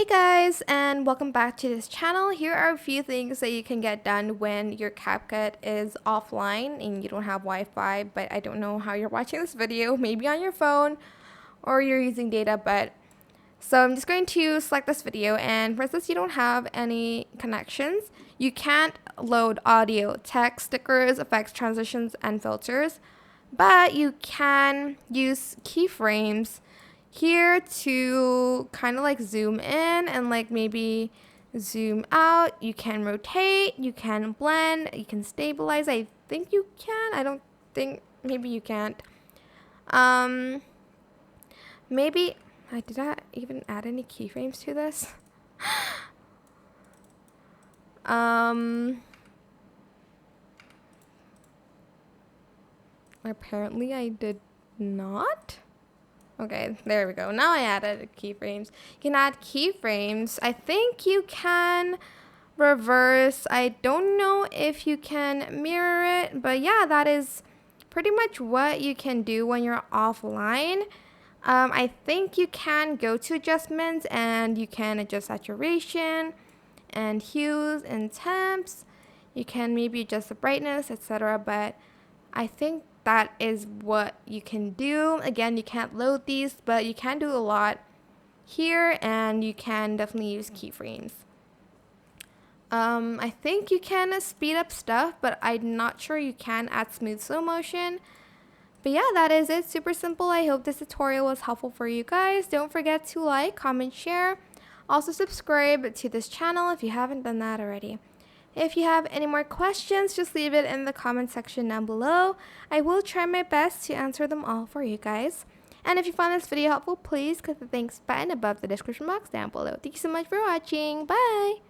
Hey guys, and welcome back to this channel. Here are a few things that you can get done when your CapCut is offline and you don't have Wi-Fi, but I don't know how you're watching this video, maybe on your phone or you're using data, but so I'm just going to select this video, and for instance you don't have any connections, you can't load audio, text, stickers, effects, transitions, and filters, but you can use keyframes here to kind of like zoom in and like maybe zoom out. You can rotate, you can blend, you can stabilize. I think you can. I don't think, maybe you can't. Maybe did I even add any keyframes to this? Apparently I did not. Okay, there we go. Now I added keyframes. You can add keyframes. I think you can reverse. I don't know if you can mirror it, but yeah, that is pretty much what you can do when you're offline. I think you can go to adjustments and you can adjust saturation and hues and temps. You can maybe adjust the brightness, etc. But I think that is what you can do. Again, you can't load these, but you can do a lot here, and you can definitely use keyframes. I think you can speed up stuff, but I'm not sure you can add smooth slow motion. But yeah, that is it. Super simple. I hope this tutorial was helpful for you guys. Don't forget to like, comment, share. Also subscribe to this channel if you haven't done that already. If you have any more questions, just leave it in the comment section down below. I will try my best to answer them all for you guys. And if you found this video helpful, please click the thanks button above the description box down below. Thank you so much for watching. Bye!